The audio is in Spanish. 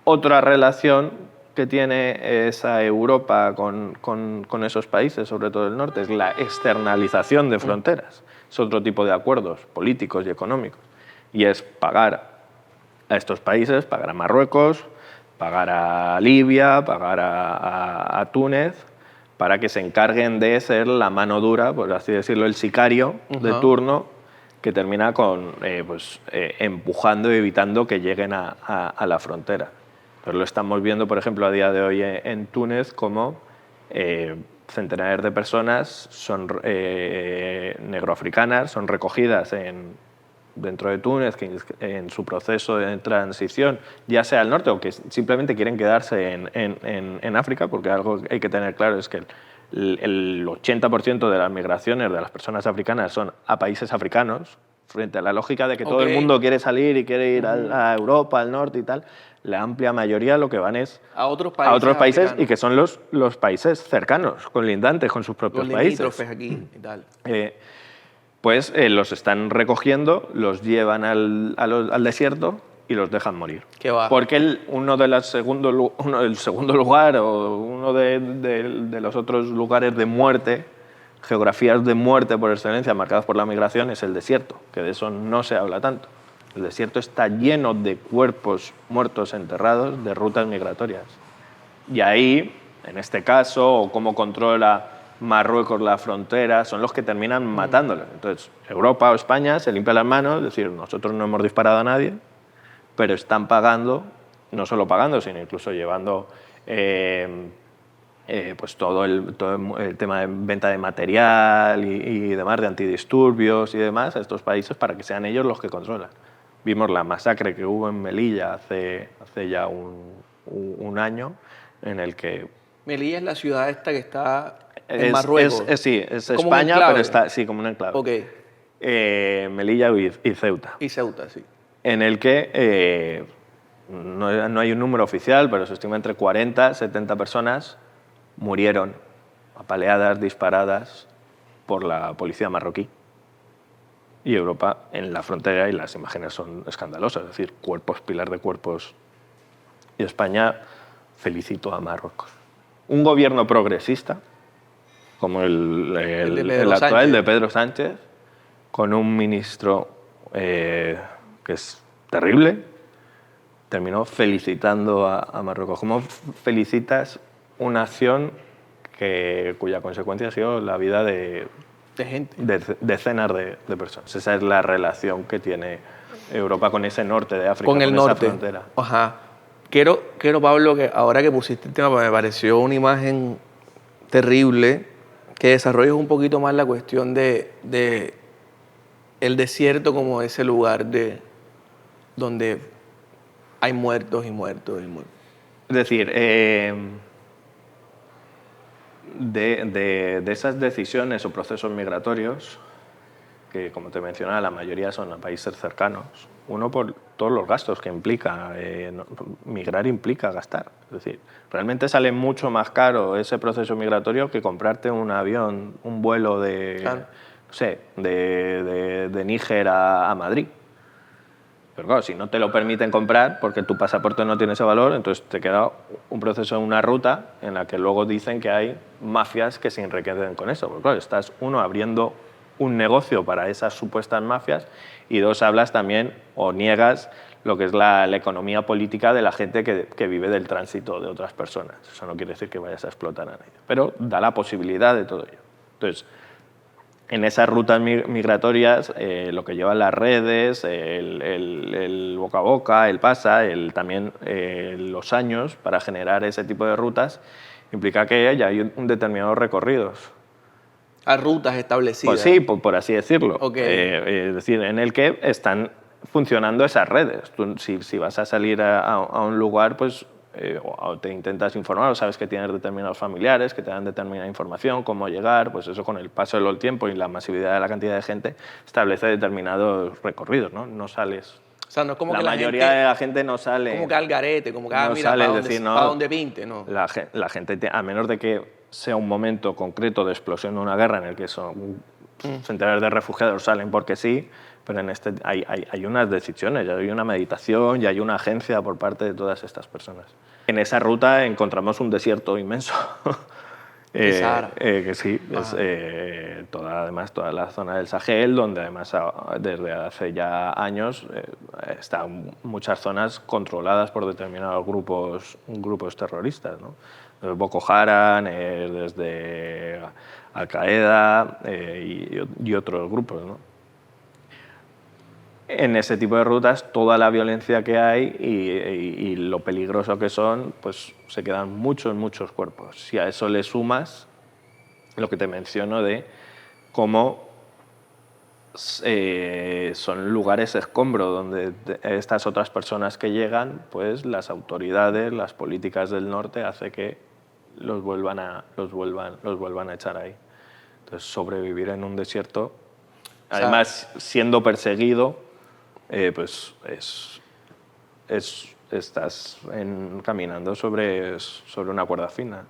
otra relación que tiene esa Europa con esos países, sobre todo el norte, es la externalización de fronteras. Es otro tipo de acuerdos políticos y económicos. Y es pagar a estos países, pagar a Marruecos, pagar a Libia, pagar a Túnez, para que se encarguen de ser la mano dura, por así decirlo, el sicario de turno, que termina con empujando y evitando que lleguen a la frontera. Entonces lo estamos viendo, por ejemplo, a día de hoy en Túnez, como centenares de personas son negroafricanas, son recogidas dentro de Túnez, que en su proceso de transición, ya sea al norte o que simplemente quieren quedarse en África, porque algo que hay que tener claro es que el 80% de las migraciones de las personas africanas son a países africanos, frente a la lógica de que todo el mundo quiere salir y quiere ir a Europa, al norte y tal. La amplia mayoría lo que van es a otros países y que son los países cercanos, colindantes con sus propios países. Los limítrofes aquí y tal. Pues los están recogiendo, los llevan al desierto y los dejan morir. ¿Qué va? Porque uno del segundo lugar o uno de los otros lugares de muerte, geografías de muerte por excelencia marcadas por la migración, es el desierto, que de eso no se habla tanto. El desierto está lleno de cuerpos muertos enterrados, de rutas migratorias. Y ahí, en este caso, o cómo controla Marruecos la frontera, son los que terminan matándolo. Entonces, Europa o España se limpia las manos, es decir, nosotros no hemos disparado a nadie, pero están pagando, no solo pagando, sino incluso llevando pues todo el tema de venta de material y demás, de antidisturbios y demás, a estos países para que sean ellos los que controlan. Vimos la masacre que hubo en Melilla hace ya un año, en el que... Melilla es la ciudad esta que está en Marruecos. Sí, es España, pero está como un enclave. Okay. Melilla y Ceuta. Y Ceuta, sí. En el que no hay un número oficial, pero se estima entre 40 y 70 personas murieron apaleadas, disparadas por la policía marroquí. Y Europa en la frontera, y las imágenes son escandalosas, es decir, pilar de cuerpos. Y España felicitó a Marruecos. Un gobierno progresista, como el actual, de Pedro Sánchez, con un ministro que es terrible, terminó felicitando a Marruecos. ¿Cómo felicitas una acción cuya consecuencia ha sido la vida de gente? De decenas de personas? Esa es la relación que tiene Europa con ese norte de África, con el norte. Esa frontera. Ajá. Quiero, Pablo, que ahora que pusiste el tema, me pareció una imagen terrible, que desarrolles un poquito más la cuestión de el desierto como ese lugar donde hay muertos y muertos y muertos. Es decir, de esas decisiones o procesos migratorios, que como te mencionaba, la mayoría son a países cercanos, uno por todos los gastos que implica, migrar implica gastar. Es decir, realmente sale mucho más caro ese proceso migratorio que comprarte un avión, un vuelo de Níger a Madrid. Pero claro, si no te lo permiten comprar porque tu pasaporte no tiene ese valor, entonces te queda un proceso, una ruta en la que luego dicen que hay mafias que se enriquecen con eso. Porque claro, estás, uno, abriendo un negocio para esas supuestas mafias, y dos, hablas también o niegas lo que es la economía política de la gente que vive del tránsito de otras personas. Eso no quiere decir que vayas a explotar a nadie, pero da la posibilidad de todo ello. Entonces, en esas rutas migratorias, lo que llevan las redes, el boca a boca, el pasa, también los años para generar ese tipo de rutas, implica que ya hay un determinado recorridos. A rutas establecidas. Pues sí, por así decirlo. Okay. Es decir, en el que están funcionando esas redes. Tú, si vas a salir a un lugar, pues o te intentas informar, o sabes que tienes determinados familiares que te dan determinada información, cómo llegar, pues eso con el paso del tiempo y la masividad de la cantidad de gente establece determinados recorridos, ¿no? No sales... O sea, no es como la que mayoría de la gente no sale... Como que al garete, como que no mira, sale, para donde pinte, ¿no? La gente, a menos de que sea un momento concreto de explosión de una guerra en el que son centenares de refugiados salen porque sí, pero en este hay unas decisiones, ya hay una meditación, ya hay una agencia por parte de todas estas personas. En esa ruta encontramos un desierto inmenso. El Sahara. Que sí, es Ajá. además toda la zona del Sahel, donde además desde hace ya años están muchas zonas controladas por determinados grupos terroristas, ¿no? Desde Boko Haram, desde Al-Qaeda y otros grupos, ¿no? En ese tipo de rutas, toda la violencia que hay y lo peligroso que son, pues se quedan muchos cuerpos. Si a eso le sumas lo que te menciono de cómo son lugares escombro donde estas otras personas que llegan, pues las autoridades, las políticas del norte hace que los vuelvan a echar ahí. Entonces, sobrevivir en un desierto, O sea, además siendo perseguido, pues estás caminando sobre una cuerda fina.